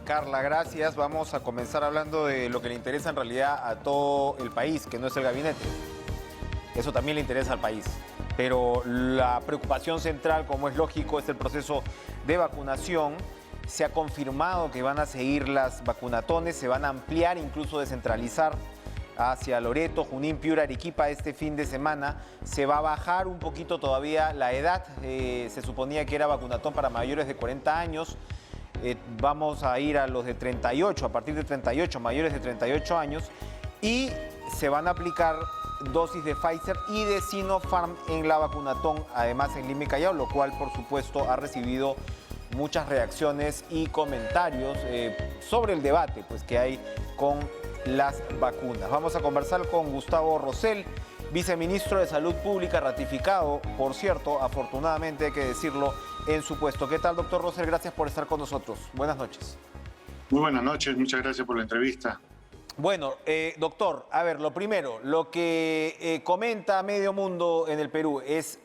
Carla, gracias. Vamos a comenzar hablando de lo que le interesa en realidad a todo el país, que no es el gabinete. Eso también le interesa al país. Pero la preocupación central, como es lógico, es el proceso de vacunación. Se ha confirmado que van a seguir las vacunatones, se van a ampliar, incluso descentralizar hacia Loreto, Junín, Piura, Arequipa este fin de semana. Se va a bajar un poquito todavía la edad. Se suponía que era vacunatón para mayores de 40 años. Vamos a ir a los de 38, a partir de 38, mayores de 38 años. Y se van a aplicar dosis de Pfizer y de Sinopharm en la vacunatón, además en Lima y Callao, lo cual por supuesto ha recibido muchas reacciones y comentarios sobre el debate pues, que hay con las vacunas. Vamos a conversar con Gustavo Rosell, viceministro de Salud Pública, ratificado, por cierto, afortunadamente hay que decirlo, en su puesto. ¿Qué tal, doctor Rosell? Gracias por estar con nosotros. Buenas noches. Muy buenas noches, muchas gracias por la entrevista. Bueno, doctor, a ver, lo primero, lo que comenta medio mundo en el Perú es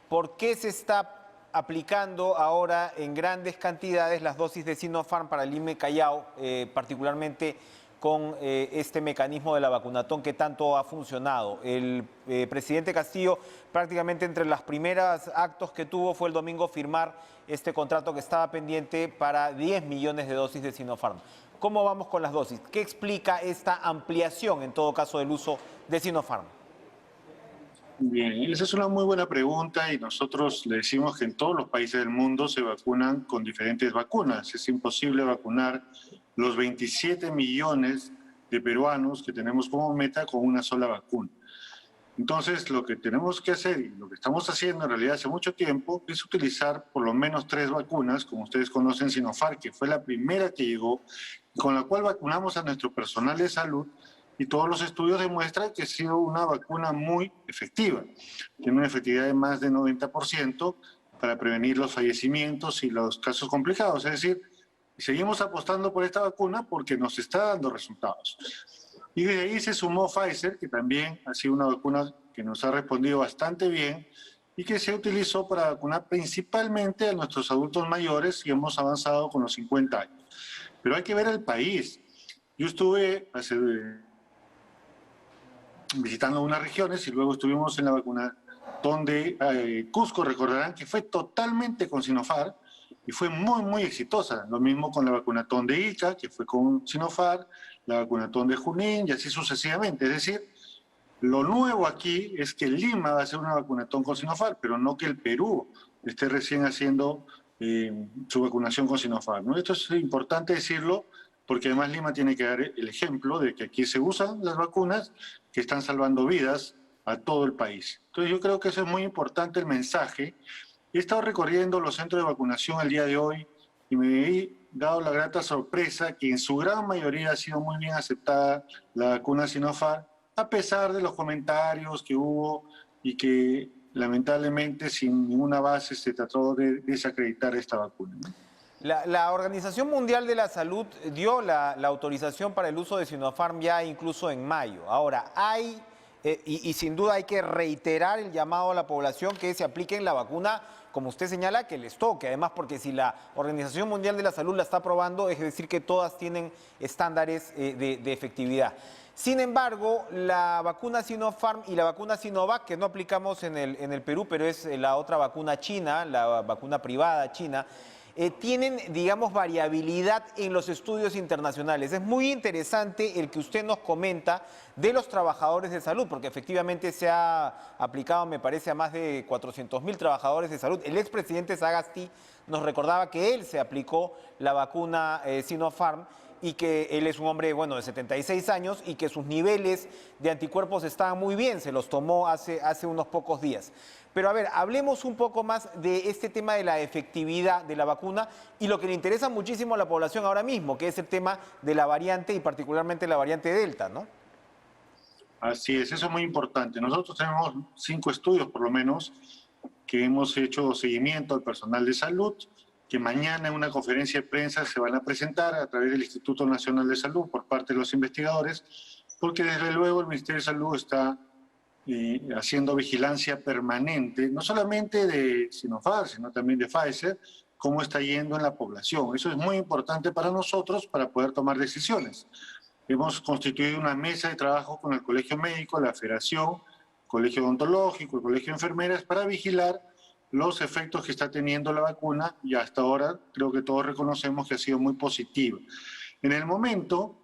por qué se está aplicando ahora en grandes cantidades las dosis de Sinopharm para el Lima y Callao, particularmente con este mecanismo de la vacunatón que tanto ha funcionado. El presidente Castillo, prácticamente entre los primeros actos que tuvo fue el domingo firmar este contrato que estaba pendiente para 10 millones de dosis de Sinopharm. ¿Cómo vamos con las dosis? ¿Qué explica esta ampliación, en todo caso, del uso de Sinopharm? Bien, esa es una muy buena pregunta y nosotros le decimos que en todos los países del mundo se vacunan con diferentes vacunas. Es imposible vacunar los 27 millones de peruanos que tenemos como meta con una sola vacuna. Entonces, lo que tenemos que hacer y lo que estamos haciendo en realidad hace mucho tiempo es utilizar por lo menos 3 vacunas, como ustedes conocen, Sinopharm, que fue la primera que llegó, con la cual vacunamos a nuestro personal de salud y todos los estudios demuestran que ha sido una vacuna muy efectiva. Tiene una efectividad de más de 90% para prevenir los fallecimientos y los casos complicados. Es decir, seguimos apostando por esta vacuna porque nos está dando resultados. Y de ahí se sumó Pfizer, que también ha sido una vacuna que nos ha respondido bastante bien y que se utilizó para vacunar principalmente a nuestros adultos mayores y hemos avanzado con los 50 años. Pero hay que ver el país. Yo estuve visitando unas regiones y luego estuvimos en la vacunatón de Cusco. Recordarán que fue totalmente con Sinopharm y fue muy, muy exitosa. Lo mismo con la vacunatón de Ica, que fue con Sinopharm, la vacunatón de Junín y así sucesivamente. Es decir, lo nuevo aquí es que Lima va a hacer una vacunatón con Sinopharm, pero no que el Perú esté recién haciendo su vacunación con Sinopharm, ¿no? Esto es importante decirlo porque además Lima tiene que dar el ejemplo de que aquí se usan las vacunas que están salvando vidas a todo el país. Entonces yo creo que eso es muy importante el mensaje. He estado recorriendo los centros de vacunación el día de hoy y me he dado la grata sorpresa que en su gran mayoría ha sido muy bien aceptada la vacuna Sinopharm, a pesar de los comentarios que hubo y que lamentablemente sin ninguna base se trató de desacreditar esta vacuna, ¿no? La Organización Mundial de la Salud dio la autorización para el uso de Sinopharm ya incluso en mayo. Ahora, y sin duda hay que reiterar el llamado a la población que se apliquen la vacuna, como usted señala, que les toque. Además, porque si la Organización Mundial de la Salud la está aprobando, es decir que todas tienen estándares de efectividad. Sin embargo, la vacuna Sinopharm y la vacuna Sinovac, que no aplicamos en el Perú, pero es la otra vacuna china, la vacuna privada china, tienen, digamos, variabilidad en los estudios internacionales. Es muy interesante el que usted nos comenta de los trabajadores de salud, porque efectivamente se ha aplicado, me parece, a más de 400.000 trabajadores de salud. El expresidente Sagasti nos recordaba que él se aplicó la vacuna Sinopharm y que él es un hombre, bueno, de 76 años y que sus niveles de anticuerpos estaban muy bien, se los tomó hace unos pocos días. Pero a ver, hablemos un poco más de este tema de la efectividad de la vacuna y lo que le interesa muchísimo a la población ahora mismo, que es el tema de la variante y particularmente la variante Delta, ¿no? Así es, eso es muy importante. Nosotros tenemos 5 estudios, por lo menos, que hemos hecho seguimiento al personal de salud, que mañana en una conferencia de prensa se van a presentar a través del Instituto Nacional de Salud por parte de los investigadores, porque desde luego el Ministerio de Salud está haciendo vigilancia permanente, no solamente de Sinopharm, sino también de Pfizer, cómo está yendo en la población. Eso es muy importante para nosotros para poder tomar decisiones. Hemos constituido una mesa de trabajo con el Colegio Médico, la Federación, Colegio Odontológico, el Colegio de Enfermeras, para vigilar los efectos que está teniendo la vacuna, y hasta ahora creo que todos reconocemos que ha sido muy positiva. En el momento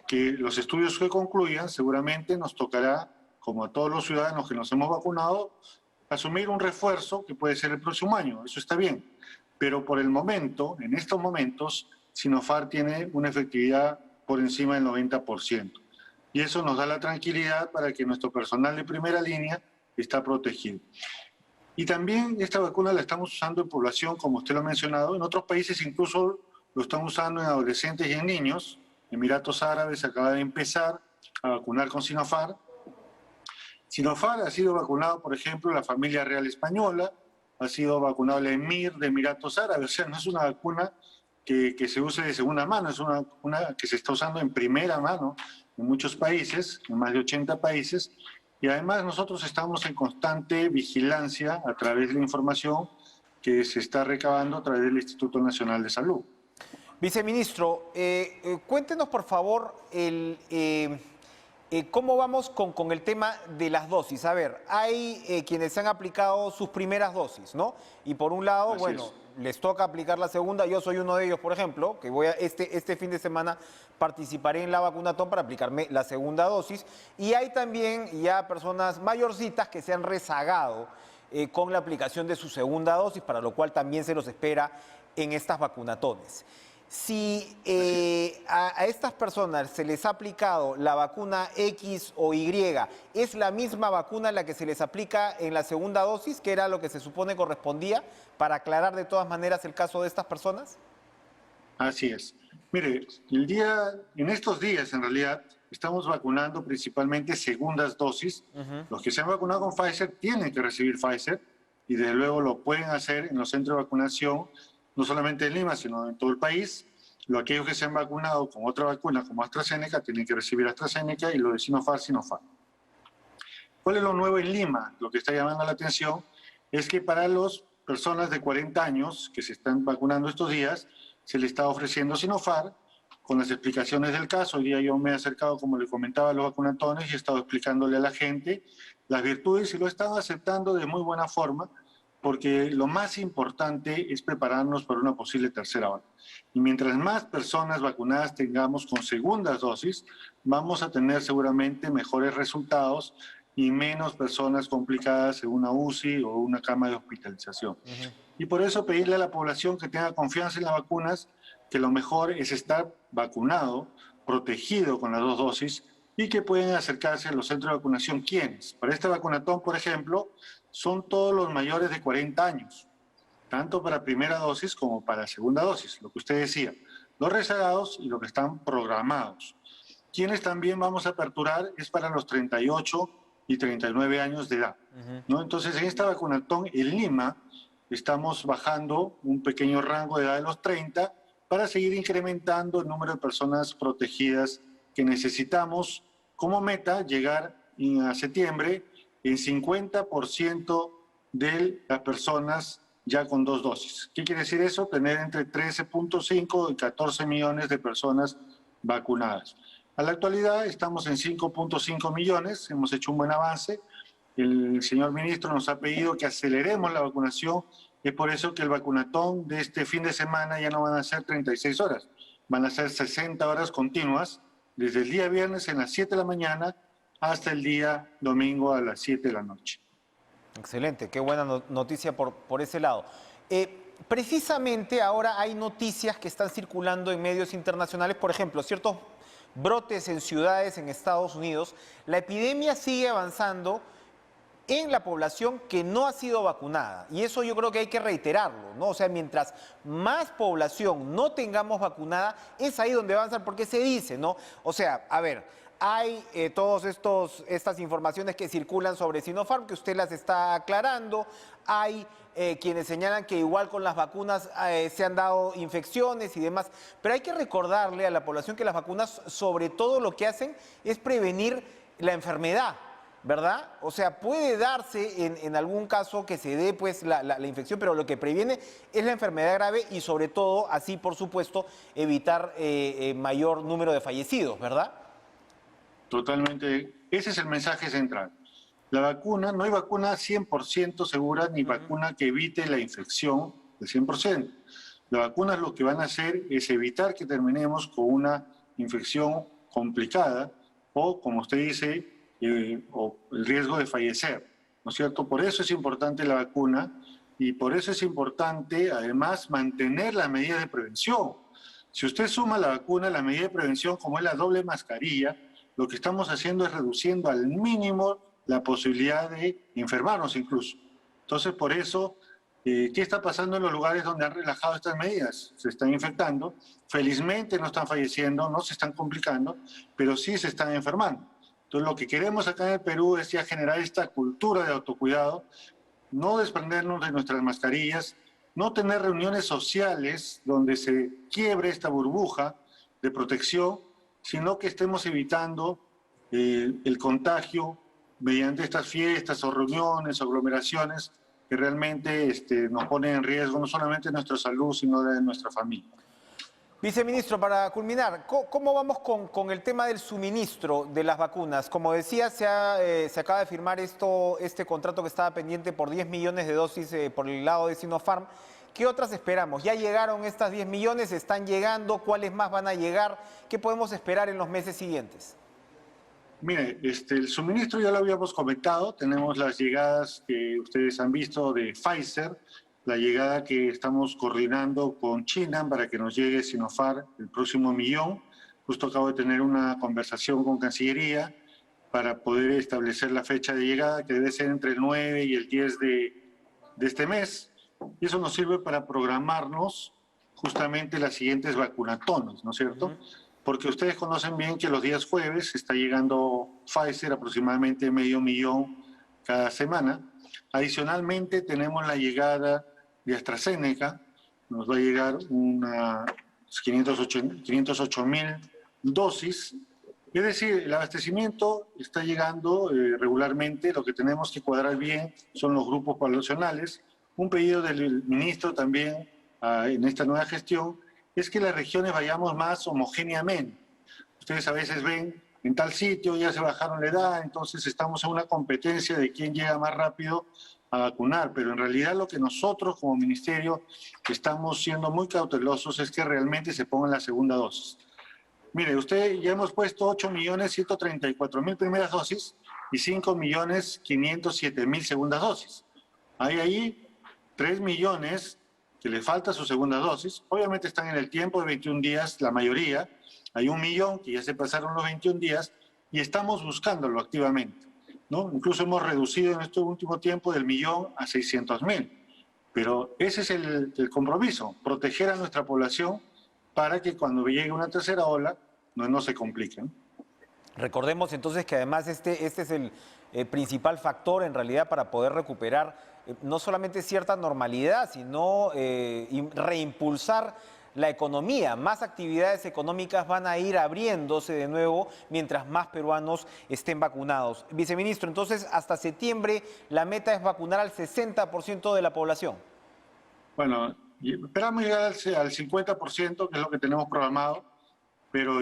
que los estudios que concluyan, seguramente nos tocará, como a todos los ciudadanos que nos hemos vacunado, asumir un refuerzo que puede ser el próximo año. Eso está bien. Pero por el momento, en estos momentos, Sinopharm tiene una efectividad por encima del 90%. Y eso nos da la tranquilidad para que nuestro personal de primera línea está protegido. Y también esta vacuna la estamos usando en población, como usted lo ha mencionado. En otros países incluso lo están usando en adolescentes y en niños. Emiratos Árabes acaba de empezar a vacunar con Sinopharm. Sinopharm ha sido vacunado, por ejemplo, la familia real española, ha sido vacunado el emir de Emiratos Árabes. O sea, no es una vacuna que se use de segunda mano, es una vacuna que se está usando en primera mano en muchos países, en más de 80 países. Y además nosotros estamos en constante vigilancia a través de la información que se está recabando a través del Instituto Nacional de Salud. Viceministro, cuéntenos por favor cómo vamos con el tema de las dosis. A ver, hay quienes se han aplicado sus primeras dosis, ¿no? Y por un lado, bueno, les toca aplicar la segunda. Yo soy uno de ellos, por ejemplo, que voy a este fin de semana participaré en la vacunatón para aplicarme la segunda dosis. Y hay también ya personas mayorcitas que se han rezagado con la aplicación de su segunda dosis, para lo cual también se los espera en estas vacunatones. Si a estas personas se les ha aplicado la vacuna X o Y, ¿es la misma vacuna la que se les aplica en la segunda dosis, que era lo que se supone correspondía, para aclarar de todas maneras el caso de estas personas? Así es. Mire, en estos días en realidad estamos vacunando principalmente segundas dosis. Los que se han vacunado con Pfizer tienen que recibir Pfizer y desde luego lo pueden hacer en los centros de vacunación, no solamente en Lima, sino en todo el país. Aquellos que se han vacunado con otra vacuna como AstraZeneca tienen que recibir AstraZeneca, y lo de Sinopharm, Sinopharm. ¿Cuál es lo nuevo en Lima? Lo que está llamando la atención es que para las personas de 40 años que se están vacunando estos días, se le está ofreciendo Sinopharm con las explicaciones del caso. Hoy día yo me he acercado, como le comentaba, a los vacunatones y he estado explicándole a la gente las virtudes, y lo están aceptando de muy buena forma, porque lo más importante es prepararnos para una posible tercera ola. Y mientras más personas vacunadas tengamos con segundas dosis, vamos a tener seguramente mejores resultados y menos personas complicadas en una UCI o una cama de hospitalización. Y por eso pedirle a la población que tenga confianza en las vacunas, que lo mejor es estar vacunado, protegido con las dos dosis, y que pueden acercarse a los centros de vacunación. ¿Quiénes? Para este vacunatón, por ejemplo, son todos los mayores de 40 años, tanto para primera dosis como para segunda dosis, lo que usted decía, los rezagados y los que están programados. Quienes también vamos a aperturar es para los 38 y 39 años de edad, ¿no? Entonces, en esta vacunatón en Lima estamos bajando un pequeño rango de edad de los 30 para seguir incrementando el número de personas protegidas que necesitamos. Como meta llegar a septiembre en 50% de las personas ya con dos dosis. ¿Qué quiere decir eso? Tener entre 13.5 y 14 millones de personas vacunadas. A la actualidad estamos en 5.5 millones, hemos hecho un buen avance. El señor ministro nos ha pedido que aceleremos la vacunación. Es por eso que el vacunatón de este fin de semana ya no van a ser 36 horas, van a ser 60 horas continuas, desde el día viernes en las 7 de la mañana hasta el día domingo a las 7 de la noche. Excelente, qué buena noticia por ese lado. Precisamente ahora hay noticias que están circulando en medios internacionales, por ejemplo, ciertos brotes en ciudades en Estados Unidos. La epidemia sigue avanzando en la población que no ha sido vacunada, y eso yo creo que hay que reiterarlo, ¿no? O sea, mientras más población no tengamos vacunada, es ahí donde avanzan, porque se dice, ¿no? O sea, a ver, hay todas estas informaciones que circulan sobre Sinopharm, que usted las está aclarando, hay quienes señalan que igual con las vacunas se han dado infecciones y demás, pero hay que recordarle a la población que las vacunas sobre todo lo que hacen es prevenir la enfermedad. ¿verdad? O sea, puede darse en algún caso que se dé pues la infección, pero lo que previene es la enfermedad grave y sobre todo, así por supuesto, evitar mayor número de fallecidos, ¿verdad? Totalmente. Ese es el mensaje central. La vacuna, no hay vacuna 100% segura ni vacuna que evite la infección del 100%. Las vacunas lo que van a hacer es evitar que terminemos con una infección complicada o, como usted dice, o el riesgo de fallecer, ¿no es cierto? Por eso es importante la vacuna y por eso es importante, además, mantener las medidas de prevención. Si usted suma la vacuna, la medida de prevención, como es la doble mascarilla, lo que estamos haciendo es reduciendo al mínimo la posibilidad de enfermarnos incluso. Entonces, por eso, ¿qué está pasando en los lugares donde han relajado estas medidas? Se están infectando, felizmente no están falleciendo, no se están complicando, pero sí se están enfermando. Entonces, lo que queremos acá en el Perú es ya generar esta cultura de autocuidado, no desprendernos de nuestras mascarillas, no tener reuniones sociales donde se quiebre esta burbuja de protección, sino que estemos evitando el contagio mediante estas fiestas o reuniones o aglomeraciones que realmente nos ponen en riesgo no solamente nuestra salud, sino de nuestra familia. Viceministro, para culminar, ¿cómo vamos con el tema del suministro de las vacunas? Como decía, se acaba de firmar este contrato que estaba pendiente por 10 millones de dosis por el lado de Sinopharm. ¿Qué otras esperamos? ¿Ya llegaron estas 10 millones? ¿Están llegando? ¿Cuáles más van a llegar? ¿Qué podemos esperar en los meses siguientes? Mire, el suministro ya lo habíamos comentado, tenemos las llegadas que ustedes han visto de Pfizer, la llegada que estamos coordinando con China para que nos llegue Sinopharm el próximo millón. Justo acabo de tener una conversación con Cancillería para poder establecer la fecha de llegada, que debe ser entre el 9 y el 10 de este mes. Y eso nos sirve para programarnos justamente las siguientes vacunatones, ¿no es cierto? Porque ustedes conocen bien que los días jueves está llegando Pfizer, aproximadamente 500.000 cada semana. Adicionalmente tenemos la llegada de AstraZeneca, nos va a llegar unas 508.000 dosis. Es decir, el abastecimiento está llegando regularmente, lo que tenemos que cuadrar bien son los grupos poblacionales. Un pedido del ministro también en esta nueva gestión es que las regiones vayamos más homogéneamente. Ustedes a veces ven en tal sitio ya se bajaron la edad, entonces estamos en una competencia de quién llega más rápido a vacunar, pero en realidad lo que nosotros como ministerio estamos siendo muy cautelosos es que realmente se pongan la segunda dosis. Mire, usted ya hemos puesto 8.134.000 primeras dosis y 5.507.000 segundas dosis. Hay ahí 3 millones que le falta su segunda dosis. Obviamente están en el tiempo de 21 días, la mayoría. Hay 1 millón que ya se pasaron los 21 días y estamos buscándolo activamente, ¿no? Incluso hemos reducido en este último tiempo del 1.000.000 a 600.000. Pero ese es el compromiso, proteger a nuestra población para que cuando llegue una tercera ola no se compliquen. Recordemos entonces que además este es el principal factor en realidad para poder recuperar no solamente cierta normalidad, sino reimpulsar la economía. Más actividades económicas van a ir abriéndose de nuevo mientras más peruanos estén vacunados. Viceministro, entonces hasta septiembre la meta es vacunar al 60% de la población. Bueno, esperamos llegar al 50%, que es lo que tenemos programado, pero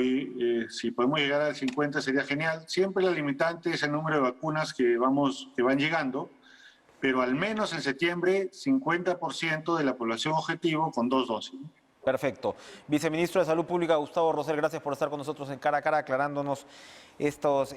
si podemos llegar al 50% sería genial. Siempre la limitante es el número de vacunas que van llegando, pero al menos en septiembre 50% de la población objetivo con 2 dosis. Perfecto. Viceministro de Salud Pública, Gustavo Rosell, gracias por estar con nosotros en Cara a Cara, aclarándonos estos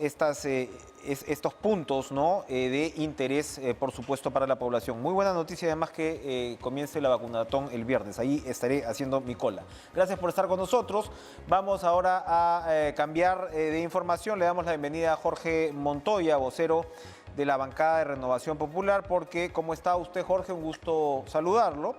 puntos, ¿no? De interés, por supuesto, para la población. Muy buena noticia, además, que comience la vacunatón el viernes. Ahí estaré haciendo mi cola. Gracias por estar con nosotros. Vamos ahora a cambiar de información. Le damos la bienvenida a Jorge Montoya, vocero de la bancada de Renovación Popular, porque, ¿cómo está usted, Jorge? Un gusto saludarlo,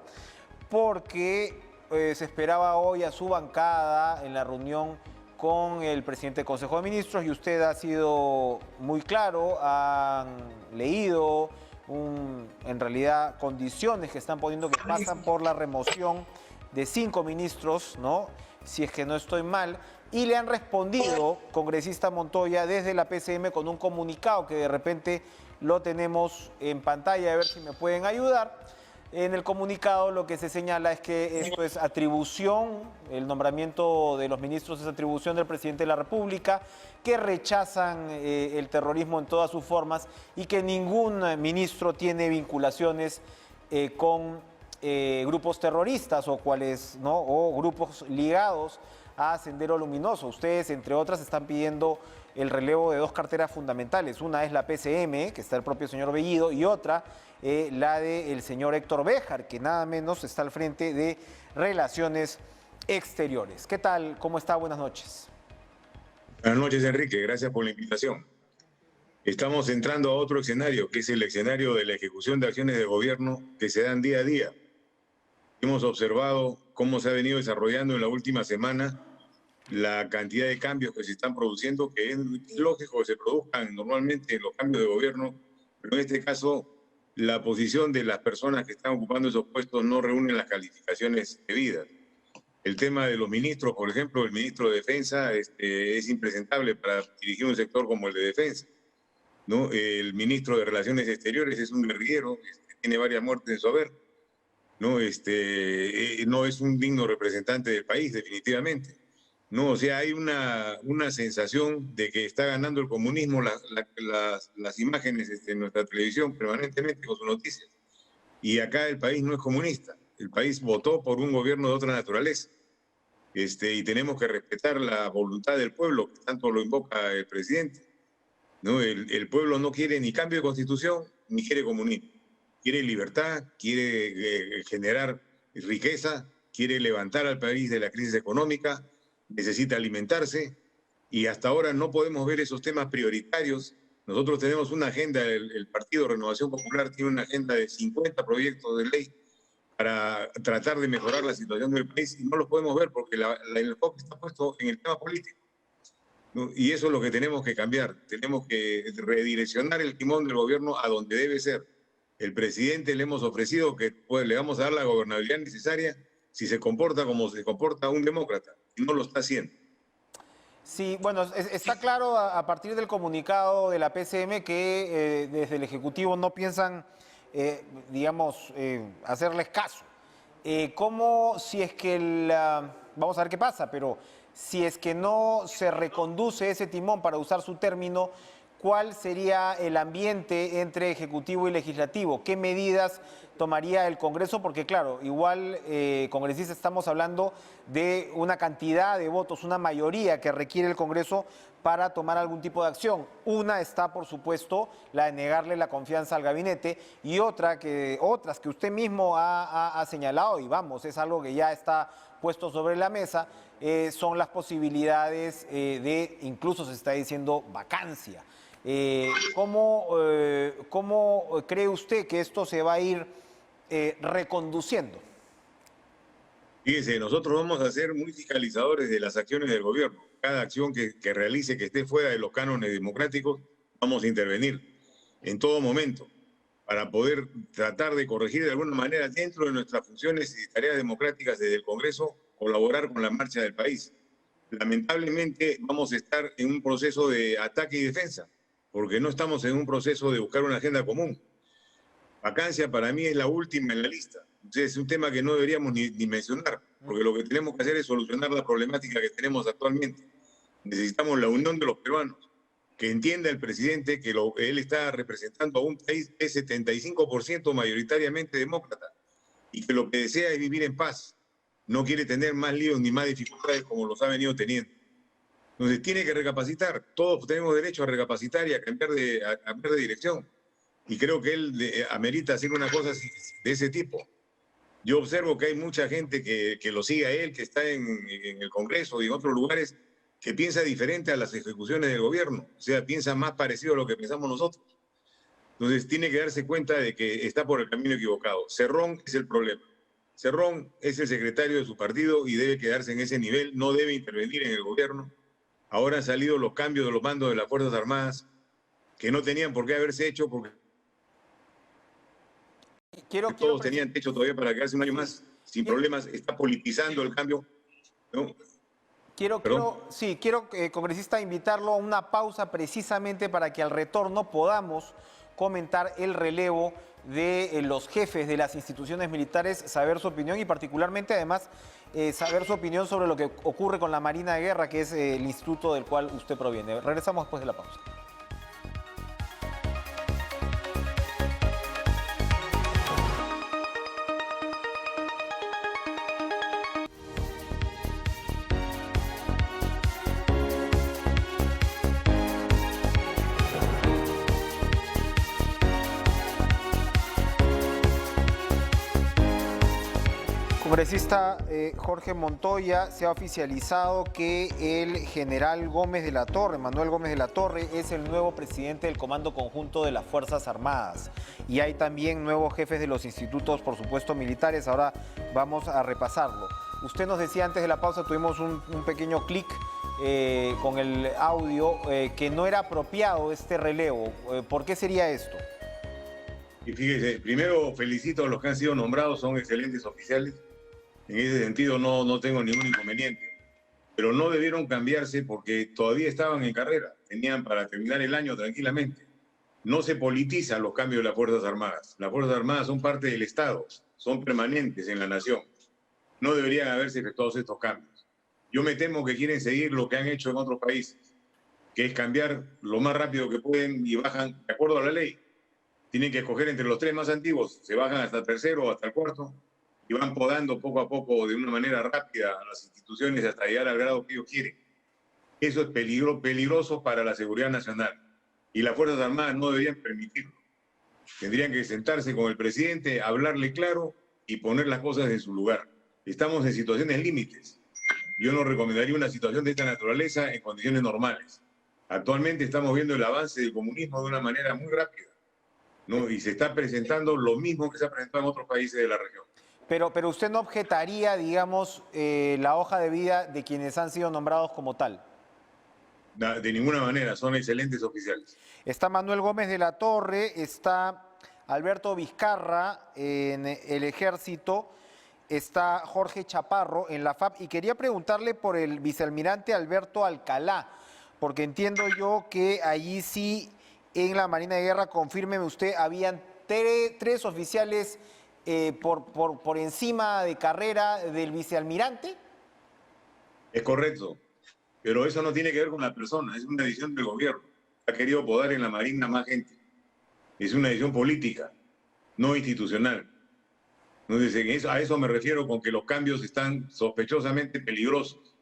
porque se esperaba hoy a su bancada en la reunión con el presidente del Consejo de Ministros y usted ha sido muy claro, han leído en realidad condiciones que están poniendo que pasan por la remoción de 5 ministros, ¿no? Si es que no estoy mal, y le han respondido, congresista Montoya, desde la PCM con un comunicado que de repente lo tenemos en pantalla, a ver si me pueden ayudar. En el comunicado lo que se señala es que esto es atribución, el nombramiento de los ministros es atribución del presidente de la República, que rechazan el terrorismo en todas sus formas y que ningún ministro tiene vinculaciones con grupos terroristas o cuales, ¿no? O grupos ligados a Sendero Luminoso. Ustedes, entre otras, están pidiendo el relevo de 2 carteras fundamentales. Una es la PCM, que está el propio señor Bellido, y otra, la del señor Héctor Béjar, que nada menos está al frente de Relaciones Exteriores. ¿Qué tal? ¿Cómo está? Buenas noches. Buenas noches, Enrique. Gracias por la invitación. Estamos entrando a otro escenario, que es el escenario de la ejecución de acciones de gobierno que se dan día a día. Hemos observado cómo se ha venido desarrollando en la última semana la cantidad de cambios que se están produciendo, que es lógico que se produzcan normalmente en los cambios de gobierno, pero en este caso la posición de las personas que están ocupando esos puestos no reúne las calificaciones debidas. El tema de los ministros, por ejemplo, el ministro de Defensa es impresentable para dirigir un sector como el de Defensa, ¿no? El ministro de Relaciones Exteriores es un guerrillero, tiene varias muertes en su haber, ¿no? No es un digno representante del país, definitivamente. No, o sea, hay una sensación de que está ganando el comunismo las imágenes en nuestra televisión permanentemente con sus noticias. Y acá el país no es comunista. El país votó por un gobierno de otra naturaleza. Y tenemos que respetar la voluntad del pueblo, que tanto lo invoca el presidente, ¿no? El pueblo no quiere ni cambio de constitución, ni quiere comunismo. Quiere libertad, quiere generar riqueza, quiere levantar al país de la crisis económica, necesita alimentarse, y hasta ahora no podemos ver esos temas prioritarios. Nosotros tenemos una agenda, el Partido Renovación Popular tiene una agenda de 50 proyectos de ley para tratar de mejorar la situación del país, y no los podemos ver porque el enfoque está puesto en el tema político, ¿no? Y eso es lo que tenemos que cambiar. Tenemos que redireccionar el timón del gobierno a donde debe ser. El presidente le hemos ofrecido que le vamos a dar la gobernabilidad necesaria si se comporta como se comporta un demócrata, y no lo está haciendo. Sí, bueno, está claro a partir del comunicado de la PCM que desde el Ejecutivo no piensan, digamos, hacerles caso. ¿Cómo, si es que vamos a ver qué pasa, pero si es que no se reconduce ese timón, para usar su término, cuál sería el ambiente entre Ejecutivo y Legislativo? ¿Qué medidas tomaría el Congreso? Porque claro, igual, congresistas, estamos hablando de una cantidad de votos, una mayoría que requiere el Congreso para tomar algún tipo de acción. Una está, por supuesto, la de negarle la confianza al gabinete, y otras que usted mismo ha señalado, y vamos, es algo que ya está puesto sobre la mesa, son las posibilidades incluso se está diciendo, vacancia. ¿Cómo cree usted que esto se va a ir reconduciendo? Fíjese, nosotros vamos a ser muy fiscalizadores de las acciones del gobierno. Cada acción que realice que esté fuera de los cánones democráticos, vamos a intervenir en todo momento para poder tratar de corregir de alguna manera, dentro de nuestras funciones y tareas democráticas desde el Congreso, colaborar con la marcha del país. Lamentablemente vamos a estar en un proceso de ataque y defensa, porque no estamos en un proceso de buscar una agenda común. Vacancia para mí es la última en la lista. Entonces, es un tema que no deberíamos ni mencionar, porque lo que tenemos que hacer es solucionar la problemática que tenemos actualmente. Necesitamos la unión de los peruanos, que entienda el presidente que él está representando a un país que es 75% mayoritariamente demócrata, y que lo que desea es vivir en paz. No quiere tener más líos ni más dificultades como los ha venido teniendo. Entonces tiene que recapacitar. Todos tenemos derecho a recapacitar y a cambiar de dirección. Y creo que él amerita hacer una cosa de ese tipo. Yo observo que hay mucha gente que lo sigue a él, que está en el Congreso y en otros lugares, que piensa diferente a las ejecuciones del gobierno. O sea, piensa más parecido a lo que pensamos nosotros. Entonces tiene que darse cuenta de que está por el camino equivocado. Cerrón es el problema. Cerrón es el secretario de su partido y debe quedarse en ese nivel, no debe intervenir en el gobierno. Ahora han salido los cambios de los mandos de las Fuerzas Armadas, que no tenían por qué haberse hecho, porque todos tenían techo todavía para quedarse un año más. sin problemas, está politizando el cambio, ¿no? Quiero, congresista, invitarlo a una pausa precisamente para que al retorno podamos comentar el relevo de los jefes de las instituciones militares, saber su opinión y particularmente además saber su opinión sobre lo que ocurre con la Marina de Guerra, que es el instituto del cual usted proviene. Regresamos después de la pausa. Congresista Jorge Montoya, se ha oficializado que el general Gómez de la Torre, Manuel Gómez de la Torre, es el nuevo presidente del Comando Conjunto de las Fuerzas Armadas. Y hay también nuevos jefes de los institutos, por supuesto, militares. Ahora vamos a repasarlo. Usted nos decía antes de la pausa, tuvimos un pequeño clic con el audio, que no era apropiado este relevo. ¿Por qué sería esto? Y fíjese, primero felicito a los que han sido nombrados, son excelentes oficiales. En ese sentido no tengo ningún inconveniente. Pero no debieron cambiarse porque todavía estaban en carrera. Tenían para terminar el año tranquilamente. No se politizan los cambios de las Fuerzas Armadas. Las Fuerzas Armadas son parte del Estado, son permanentes en la nación. No deberían haberse efectuado estos cambios. Yo me temo que quieren seguir lo que han hecho en otros países, que es cambiar lo más rápido que pueden y bajan de acuerdo a la ley. Tienen que escoger entre los tres más antiguos, se bajan hasta el tercero o hasta el cuarto y van podando poco a poco de una manera rápida a las instituciones hasta llegar al grado que ellos quieren. Eso es peligroso para la seguridad nacional y las Fuerzas Armadas no deberían permitirlo. Tendrían que sentarse con el presidente, hablarle claro y poner las cosas en su lugar. Estamos en situaciones límites. Yo no recomendaría una situación de esta naturaleza en condiciones normales. Actualmente estamos viendo el avance del comunismo de una manera muy rápida, ¿no? Y se está presentando lo mismo que se ha presentado en otros países de la región. Pero usted no objetaría, digamos, la hoja de vida de quienes han sido nombrados como tal. De ninguna manera, son excelentes oficiales. Está Manuel Gómez de la Torre, está Alberto Vizcarra en el Ejército, está Jorge Chaparro en la FAP. Y quería preguntarle por el vicealmirante Alberto Alcalá, porque entiendo yo que allí sí, en la Marina de Guerra, confírmeme usted, habían tres oficiales por encima de carrera del vicealmirante. Es correcto, pero eso no tiene que ver con la persona, es una decisión del gobierno. Ha querido podar en la Marina más gente. Es una decisión política, no institucional. Entonces, a eso me refiero con que los cambios están sospechosamente peligrosos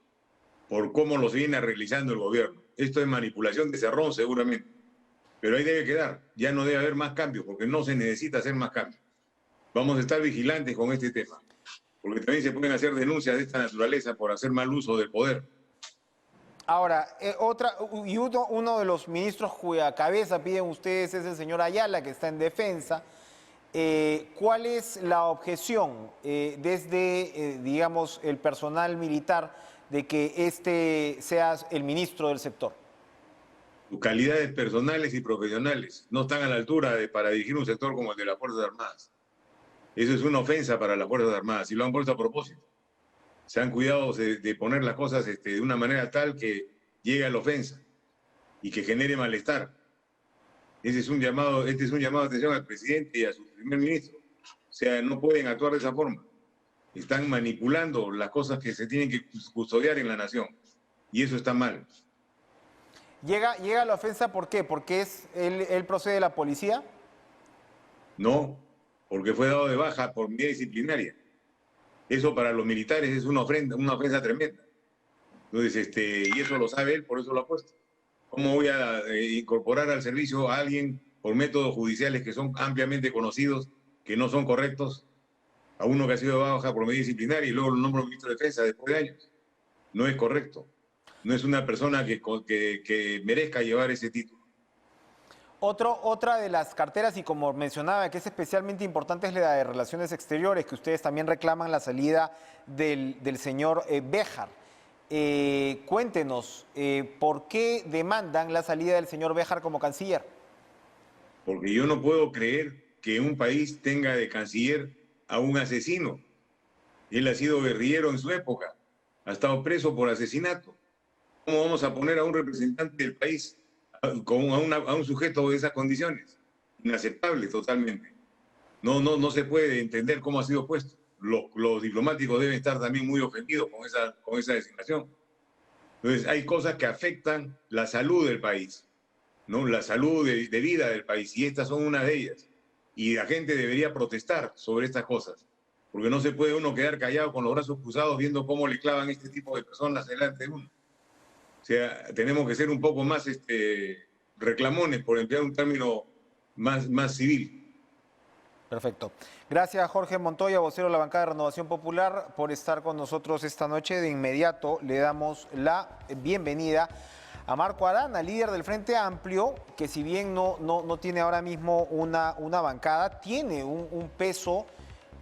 por cómo los viene realizando el gobierno. Esto es manipulación de cerrón seguramente, pero ahí debe quedar. Ya no debe haber más cambios porque no se necesita hacer más cambios. Vamos a estar vigilantes con este tema, porque también se pueden hacer denuncias de esta naturaleza por hacer mal uso del poder. Ahora, uno de los ministros cuya cabeza piden ustedes es el señor Ayala, que está en defensa. ¿Cuál es la objeción desde, digamos, el personal militar de que este sea el ministro del sector? Sus calidades personales y profesionales no están a la altura para dirigir un sector como el de las Fuerzas Armadas. Eso es una ofensa para las Fuerzas Armadas y lo han puesto a propósito. Se han cuidado de poner las cosas de una manera tal que llegue a la ofensa y que genere malestar. Este es un llamado de atención al presidente y a su primer ministro. O sea, no pueden actuar de esa forma. Están manipulando las cosas que se tienen que custodiar en la nación. Y eso está mal. ¿Llega a la ofensa por qué? ¿Porque él procede de la policía? No, porque fue dado de baja por medida disciplinaria. Eso para los militares es una ofensa tremenda. Entonces, y eso lo sabe él, por eso lo ha puesto. ¿Cómo voy a incorporar al servicio a alguien por métodos judiciales que son ampliamente conocidos, que no son correctos, a uno que ha sido de baja por medida disciplinaria y luego lo nombro ministro de Defensa después de años? No es correcto. No es una persona que merezca llevar ese título. Otra de las carteras, y como mencionaba, que es especialmente importante, es la de Relaciones Exteriores, que ustedes también reclaman la salida del señor Béjar. Cuéntenos, ¿por qué demandan la salida del señor Béjar como canciller? Porque yo no puedo creer que un país tenga de canciller a un asesino. Él ha sido guerrillero en su época, ha estado preso por asesinato. ¿Cómo vamos a poner a un representante del país, a un sujeto de esas condiciones? Inaceptable totalmente. No se puede entender cómo ha sido puesto. Los diplomáticos deben estar también muy ofendidos con esa designación. Entonces, hay cosas que afectan la salud del país, ¿no? La salud de vida del país, y estas son una de ellas. Y la gente debería protestar sobre estas cosas, porque no se puede uno quedar callado con los brazos cruzados viendo cómo le clavan este tipo de personas delante de uno. O sea, tenemos que ser un poco más reclamones, por emplear un término más civil. Perfecto. Gracias, Jorge Montoya, vocero de la bancada de Renovación Popular, por estar con nosotros esta noche. De inmediato le damos la bienvenida a Marco Arana, líder del Frente Amplio, que si bien no tiene ahora mismo una bancada, tiene un peso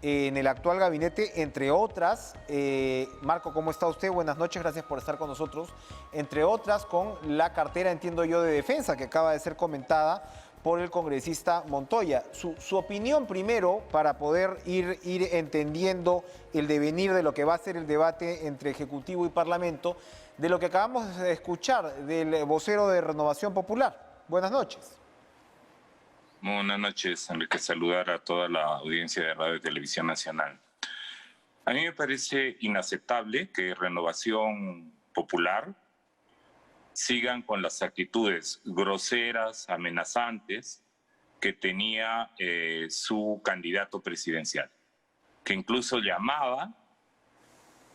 en el actual gabinete, entre otras. Marco, ¿cómo está usted? Buenas noches, gracias por estar con nosotros. Entre otras, con la cartera, entiendo yo, de defensa, que acaba de ser comentada por el congresista Montoya. Su opinión primero, para poder ir entendiendo el devenir de lo que va a ser el debate entre Ejecutivo y Parlamento, de lo que acabamos de escuchar del vocero de Renovación Popular. Buenas noches. Buenas noches, Enrique. Saludar a toda la audiencia de Radio y Televisión Nacional. A mí me parece inaceptable que Renovación Popular sigan con las actitudes groseras, amenazantes que tenía su candidato presidencial, que incluso llamaba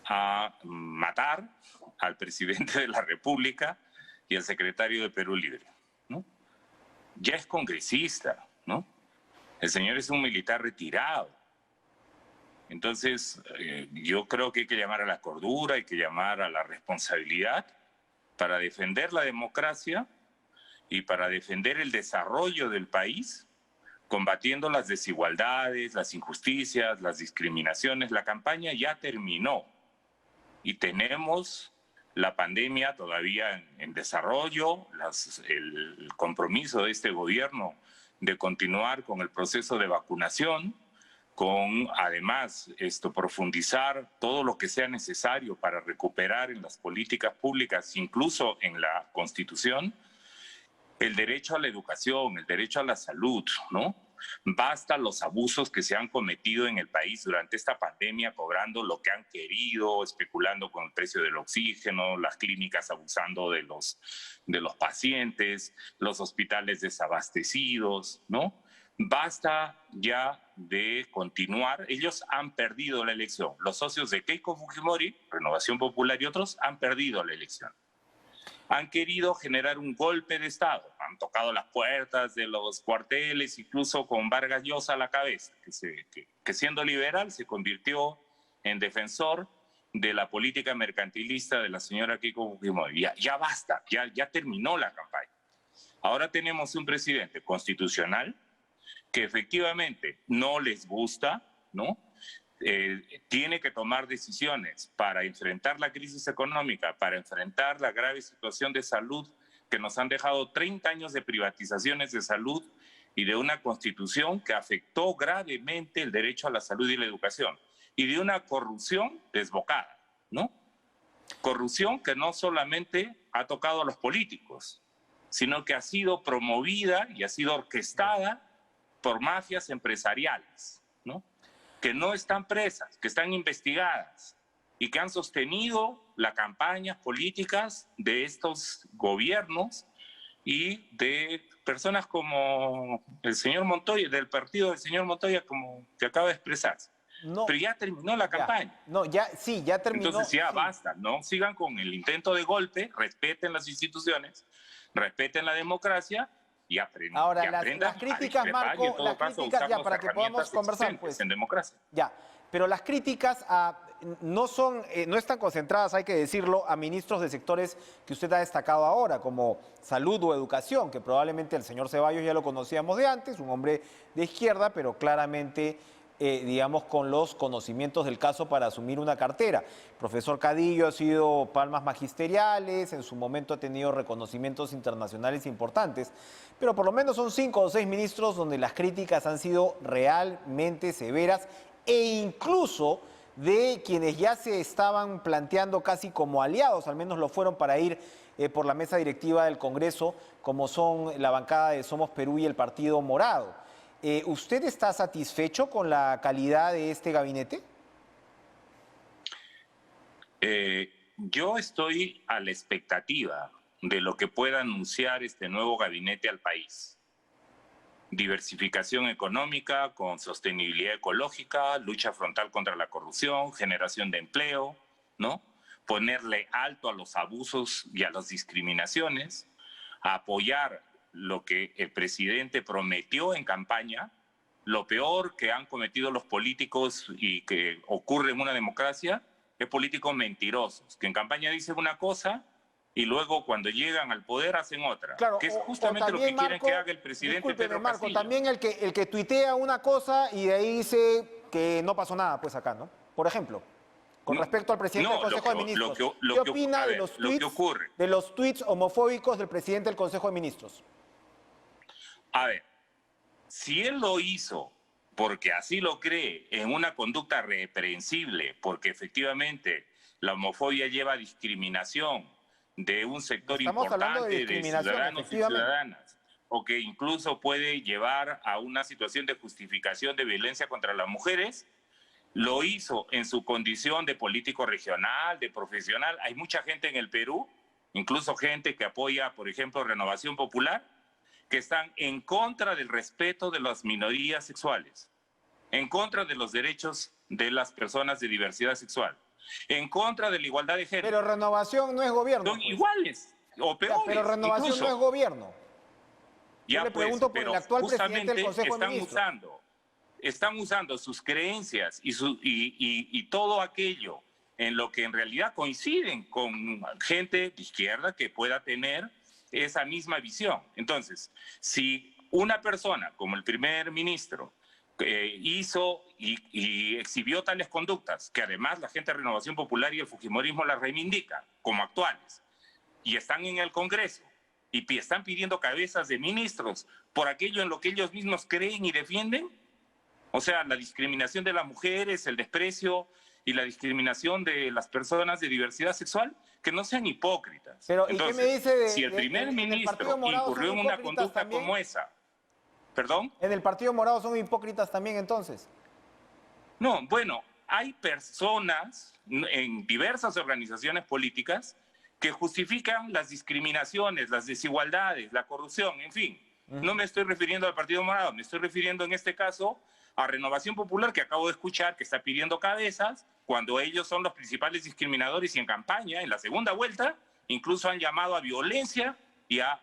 a matar al presidente de la República y al secretario de Perú Libre, ¿no? Ya es congresista, ¿no? El señor es un militar retirado. Entonces, yo creo que hay que llamar a la cordura, hay que llamar a la responsabilidad para defender la democracia y para defender el desarrollo del país, combatiendo las desigualdades, las injusticias, las discriminaciones. La campaña ya terminó y tenemos la pandemia todavía en desarrollo, el compromiso de este gobierno de continuar con el proceso de vacunación, con además profundizar todo lo que sea necesario para recuperar en las políticas públicas, incluso en la Constitución, el derecho a la educación, el derecho a la salud, ¿no? Basta los abusos que se han cometido en el país durante esta pandemia, cobrando lo que han querido, especulando con el precio del oxígeno, las clínicas abusando de los pacientes, los hospitales desabastecidos, ¿no? Basta ya de continuar. Ellos han perdido la elección. Los socios de Keiko Fujimori, Renovación Popular y otros han perdido la elección. Han querido generar un golpe de Estado. Han tocado las puertas de los cuarteles, incluso con Vargas Llosa a la cabeza, que siendo liberal se convirtió en defensor de la política mercantilista de la señora Keiko Fujimori. Ya basta, ya terminó la campaña. Ahora tenemos un presidente constitucional que efectivamente no les gusta, ¿no? Tiene que tomar decisiones para enfrentar la crisis económica, para enfrentar la grave situación de salud que nos han dejado 30 años de privatizaciones de salud y de una constitución que afectó gravemente el derecho a la salud y la educación, y de una corrupción desbocada, ¿no? Corrupción que no solamente ha tocado a los políticos, sino que ha sido promovida y ha sido orquestada por mafias empresariales, ¿no? Que no están presas, que están investigadas y que han sostenido las campañas políticas de estos gobiernos y de personas como el señor Montoya, del partido del señor Montoya, como que acaba de expresarse. No, pero ya terminó la campaña. No, ya terminó. Entonces ya sí. Basta, no sigan con el intento de golpe, respeten las instituciones, respeten la democracia y aprendan. Ahora, las críticas, Marco, las críticas, ya para que podamos conversar, pues. En democracia. Ya, pero las críticas no están concentradas, hay que decirlo, a ministros de sectores que usted ha destacado ahora, como salud o educación, que probablemente el señor Ceballos ya lo conocíamos de antes, un hombre de izquierda, pero claramente, digamos, con los conocimientos del caso para asumir una cartera. El profesor Cadillo ha sido palmas magisteriales, en su momento ha tenido reconocimientos internacionales importantes, pero por lo menos son 5 o 6 ministros donde las críticas han sido realmente severas e incluso de quienes ya se estaban planteando casi como aliados, al menos lo fueron para ir por la mesa directiva del Congreso, como son la bancada de Somos Perú y el Partido Morado. ¿Usted está satisfecho con la calidad de este gabinete? Yo estoy a la expectativa de lo que pueda anunciar este nuevo gabinete al país. Diversificación económica con sostenibilidad ecológica, lucha frontal contra la corrupción, generación de empleo, ¿no? Ponerle alto a los abusos y a las discriminaciones, apoyar lo que el presidente prometió en campaña. Lo peor que han cometido los políticos y que ocurre en una democracia es políticos mentirosos, que en campaña dicen una cosa y luego cuando llegan al poder hacen otra, Claro, que es justamente lo que quieren que haga el presidente Pedro Marco, Castillo. también el que tuitea una cosa y de ahí dice que no pasó nada, pues acá, ¿no? Por ejemplo, con respecto al presidente del Consejo de Ministros. ¿Qué opina de los tweets homofóbicos del presidente del Consejo de Ministros? A ver, si él lo hizo porque así lo cree, en una conducta reprensible, porque efectivamente la homofobia lleva a discriminación de un sector importante de ciudadanos y ciudadanas, o que incluso puede llevar a una situación de justificación de violencia contra las mujeres, lo hizo en su condición de político regional, de profesional. Hay mucha gente en el Perú, incluso gente que apoya, por ejemplo, Renovación Popular, que están en contra del respeto de las minorías sexuales, en contra de los derechos de las personas de diversidad sexual, en contra de la igualdad de género. Pero Renovación no es gobierno. Son iguales, o peores. Pero Renovación incluso no es gobierno. Ya, yo le pregunto por el actual presidente del Consejo de Ministros. Están usando sus creencias y todo aquello en lo que en realidad coinciden con gente de izquierda que pueda tener esa misma visión. Entonces, si una persona como el primer ministro hizo y exhibió tales conductas, que además la gente de Renovación Popular y el fujimorismo las reivindican como actuales, y están en el Congreso, y están pidiendo cabezas de ministros por aquello en lo que ellos mismos creen y defienden, o sea, la discriminación de las mujeres, el desprecio y la discriminación de las personas de diversidad sexual, que no sean hipócritas. Pero, entonces, ¿y qué me dice si el primer ministro incurrió en una conducta también como esa, ¿perdón? ¿En el Partido Morado son hipócritas también entonces? No, bueno, hay personas en diversas organizaciones políticas que justifican las discriminaciones, las desigualdades, la corrupción, en fin. No me estoy refiriendo al Partido Morado, me estoy refiriendo en este caso a Renovación Popular, que acabo de escuchar que está pidiendo cabezas, cuando ellos son los principales discriminadores y en campaña, en la segunda vuelta, incluso han llamado a violencia y a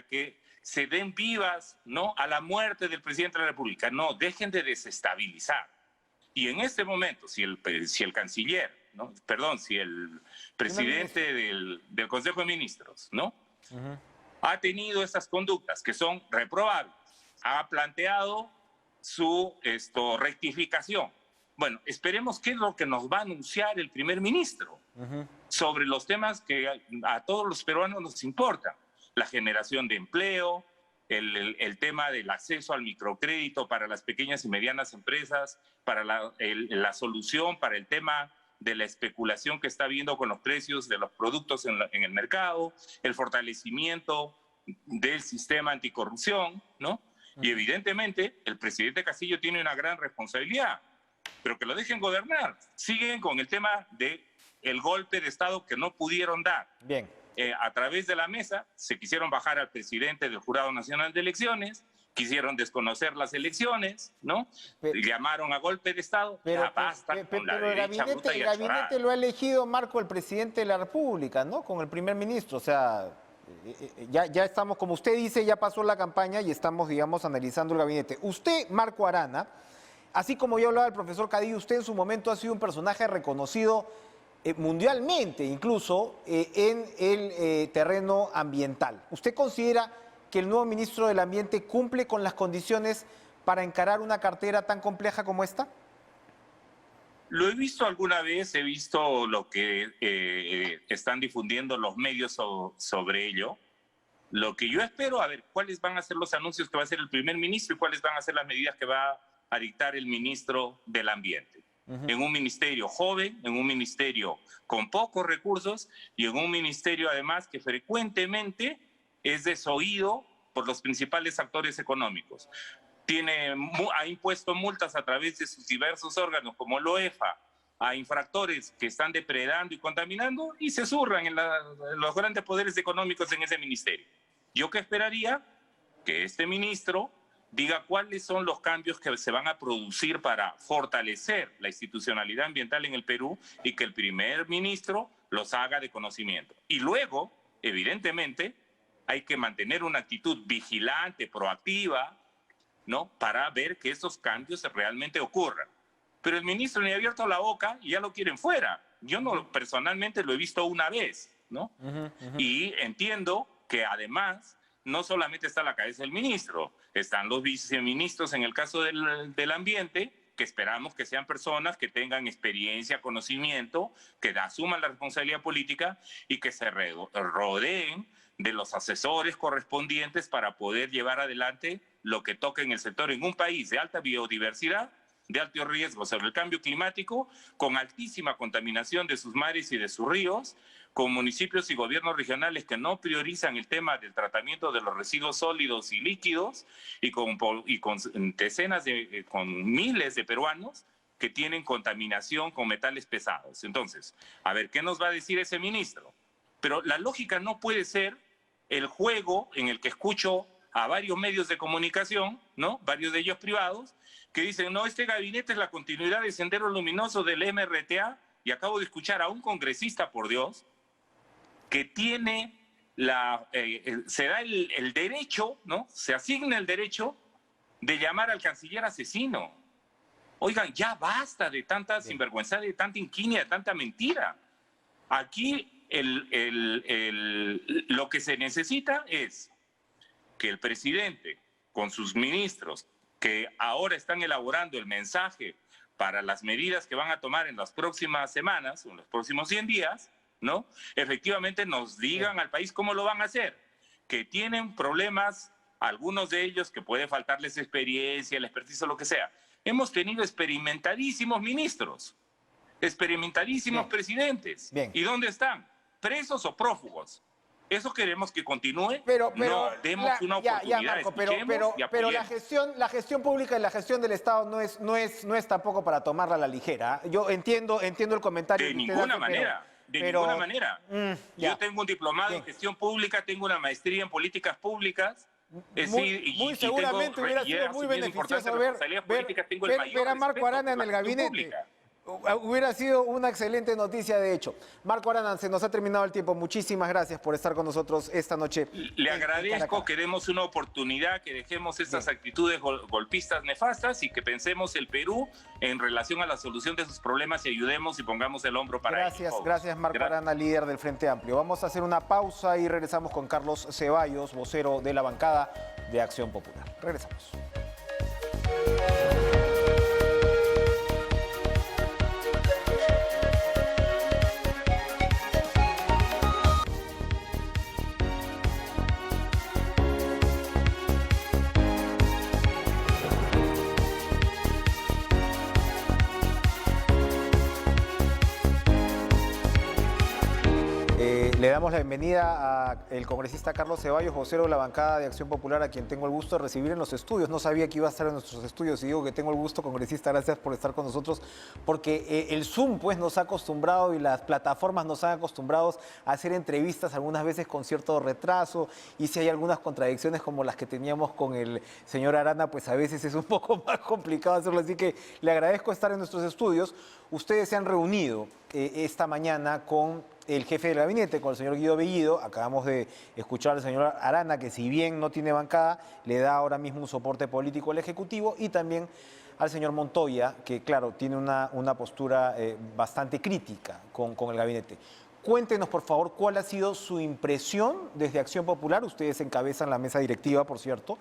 que se den vivas, ¿no?, a la muerte del presidente de la República. No, dejen de desestabilizar. Y en este momento, si el canciller, ¿no?, perdón, si el presidente del Consejo de Ministros, ¿no?, ha tenido estas conductas que son reprobables, ha planteado su rectificación. Bueno, esperemos qué es lo que nos va a anunciar el primer ministro sobre los temas que a todos los peruanos nos importan. La generación de empleo, el tema del acceso al microcrédito para las pequeñas y medianas empresas, para la solución para el tema de la especulación que está habiendo con los precios de los productos en el mercado, el fortalecimiento del sistema anticorrupción, ¿no? Y evidentemente el presidente Castillo tiene una gran responsabilidad, pero que lo dejen gobernar. Siguen con el tema del golpe de Estado que no pudieron dar. Bien. A través de la mesa se quisieron bajar al presidente del Jurado Nacional de Elecciones, quisieron desconocer las elecciones, ¿no? Llamaron a golpe de Estado. Pero, ya basta con la pero derecha bruta y el gabinete achorada. lo ha elegido, Marco, el presidente de la República, ¿no? Con el primer ministro. O sea, ya estamos, como usted dice, ya pasó la campaña y estamos, digamos, analizando el gabinete. Usted, Marco Arana, así como yo hablaba del profesor Cadillo, usted en su momento ha sido un personaje reconocido mundialmente, incluso en el terreno ambiental. ¿Usted considera que el nuevo ministro del Ambiente cumple con las condiciones para encarar una cartera tan compleja como esta? Lo he visto alguna vez, he visto lo que están difundiendo los medios sobre ello. Lo que yo espero, a ver, cuáles van a ser los anuncios que va a hacer el primer ministro y cuáles van a ser las medidas que va a dictar el ministro del Ambiente. en un ministerio joven, en un ministerio con pocos recursos y en un ministerio además que frecuentemente es desoído por los principales actores económicos. Ha impuesto multas a través de sus diversos órganos como el OEFA a infractores que están depredando y contaminando y se zurran en los grandes poderes económicos en ese ministerio. Yo que esperaría que este ministro diga cuáles son los cambios que se van a producir para fortalecer la institucionalidad ambiental en el Perú y que el primer ministro los haga de conocimiento. Y luego, evidentemente, hay que mantener una actitud vigilante, proactiva, ¿no? Para ver que esos cambios realmente ocurran. Pero el ministro ni ha abierto la boca y ya lo quieren fuera. Yo personalmente lo he visto una vez, ¿no? Y entiendo que además no solamente está a la cabeza del ministro, están los viceministros en el caso del ambiente, que esperamos que sean personas que tengan experiencia, conocimiento, que asuman la responsabilidad política y que se rodeen de los asesores correspondientes para poder llevar adelante lo que toca en el sector en un país de alta biodiversidad, de alto riesgo sobre el cambio climático, con altísima contaminación de sus mares y de sus ríos, con municipios y gobiernos regionales que no priorizan el tema del tratamiento de los residuos sólidos y líquidos, y con miles de peruanos que tienen contaminación con metales pesados. Entonces, a ver, ¿qué nos va a decir ese ministro? Pero la lógica no puede ser el juego en el que escucho a varios medios de comunicación, ¿no? Varios de ellos privados, que dicen, no, este gabinete es la continuidad del Sendero Luminoso del MRTA, y acabo de escuchar a un congresista, por Dios, que tiene se da el derecho, ¿no? Se asigna el derecho de llamar al canciller asesino. Oigan, ya basta de tanta sinvergüenza, de tanta inquinia, de tanta mentira. Aquí lo que se necesita es que el presidente, con sus ministros, que ahora están elaborando el mensaje para las medidas que van a tomar en las próximas semanas, o en los próximos 100 días, ¿no? Efectivamente nos digan al país cómo lo van a hacer, que tienen problemas, algunos de ellos que puede faltarles experiencia, el expertise o lo que sea. Hemos tenido experimentadísimos ministros, experimentadísimos presidentes. Bien. ¿Y dónde están? ¿Presos o prófugos? Eso queremos que continúe. Pero no demos una oportunidad, Marco, pero y apoyemos. la gestión pública y la gestión del Estado no es tampoco para tomarla a la ligera. Yo entiendo el comentario. De que usted ninguna hace, manera. Ninguna manera. Yo tengo un diplomado en gestión pública, tengo una maestría en políticas públicas. Muy seguramente hubiera sido muy beneficioso ver a Marco Arana en el gabinete. Hubiera sido una excelente noticia, de hecho. Marco Arana, se nos ha terminado el tiempo. Muchísimas gracias por estar con nosotros esta noche. Le agradezco que demos una oportunidad, que dejemos estas actitudes golpistas nefastas y que pensemos el Perú en relación a la solución de sus problemas y ayudemos y pongamos el hombro para ellos. Gracias Marco Arana, líder del Frente Amplio. Vamos a hacer una pausa y regresamos con Carlos Ceballos, vocero de la bancada de Acción Popular. Regresamos. Le damos la bienvenida al congresista Carlos Ceballos, vocero de la bancada de Acción Popular, a quien tengo el gusto de recibir en los estudios. No sabía que iba a estar en nuestros estudios y digo que tengo el gusto, congresista, gracias por estar con nosotros, porque el Zoom pues nos ha acostumbrado y las plataformas nos han acostumbrado a hacer entrevistas algunas veces con cierto retraso, y si hay algunas contradicciones como las que teníamos con el señor Arana, pues a veces es un poco más complicado hacerlo, así que le agradezco estar en nuestros estudios. Ustedes se han reunido esta mañana con el jefe del gabinete, con el señor Guido Bellido. Acabamos de escuchar al señor Arana, que si bien no tiene bancada, le da ahora mismo un soporte político al Ejecutivo, y también al señor Montoya, que claro, tiene una postura bastante crítica con el gabinete. Cuéntenos, por favor, cuál ha sido su impresión desde Acción Popular. Ustedes encabezan la mesa directiva, por cierto,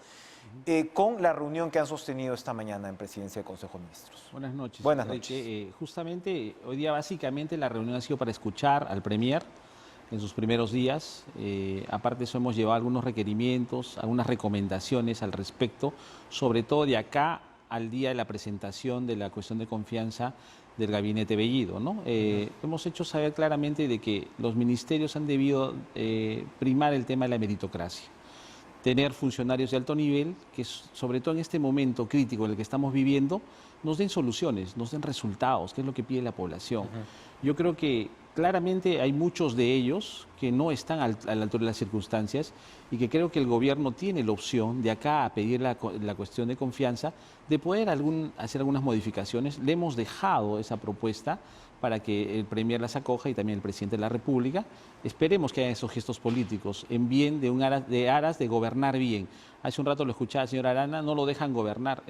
con la reunión que han sostenido esta mañana en Presidencia del Consejo de Ministros. Buenas noches. Buenas noches. Justamente hoy día básicamente la reunión ha sido para escuchar al Premier en sus primeros días. Aparte de eso hemos llevado algunos requerimientos, algunas recomendaciones al respecto, sobre todo de acá al día de la presentación de la cuestión de confianza del gabinete Bellido, ¿no? Hemos hecho saber claramente de que los ministerios han debido primar el tema de la meritocracia, tener funcionarios de alto nivel que, sobre todo en este momento crítico en el que estamos viviendo, nos den soluciones, nos den resultados, que es lo que pide la población. Yo creo que claramente hay muchos de ellos que no están a la altura de las circunstancias y que creo que el gobierno tiene la opción de acá a pedir la cuestión de confianza de poder hacer algunas modificaciones. Le hemos dejado esa propuesta para que el Premier las acoja y también el Presidente de la República. Esperemos que hagan esos gestos políticos en bien de aras de gobernar bien. Hace un rato lo escuchaba, señora Arana, no lo dejan gobernar.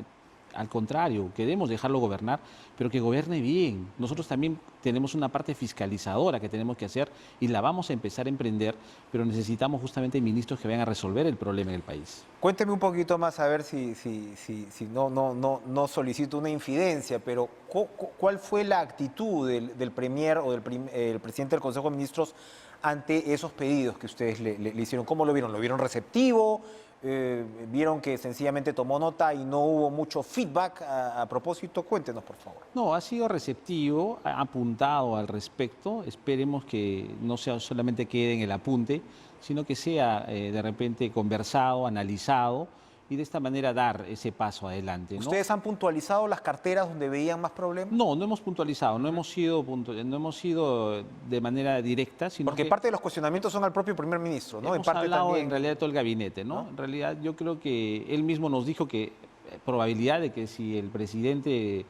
Al contrario, queremos dejarlo gobernar, pero que gobierne bien. Nosotros también tenemos una parte fiscalizadora que tenemos que hacer y la vamos a empezar a emprender, pero necesitamos justamente ministros que vayan a resolver el problema en el país. Cuénteme un poquito más, a ver si no solicito una infidencia, pero ¿cuál fue la actitud del Premier o el presidente del Consejo de Ministros ante esos pedidos que ustedes le hicieron? ¿Cómo lo vieron? ¿Lo vieron receptivo? ¿Vieron que sencillamente tomó nota y no hubo mucho feedback a propósito? Cuéntenos, por favor. No, ha sido receptivo, ha apuntado al respecto. Esperemos que no sea solamente quede en el apunte, sino que sea de repente conversado, analizado y de esta manera dar ese paso adelante, ¿no? ¿Ustedes han puntualizado las carteras donde veían más problemas? No, no hemos puntualizado, no hemos sido de manera directa, sino Porque que parte de los cuestionamientos son al propio primer ministro, ¿no? hemos En parte hablado también... en realidad de todo el gabinete, ¿no? En realidad yo creo que él mismo nos dijo que probabilidad de que si el presidente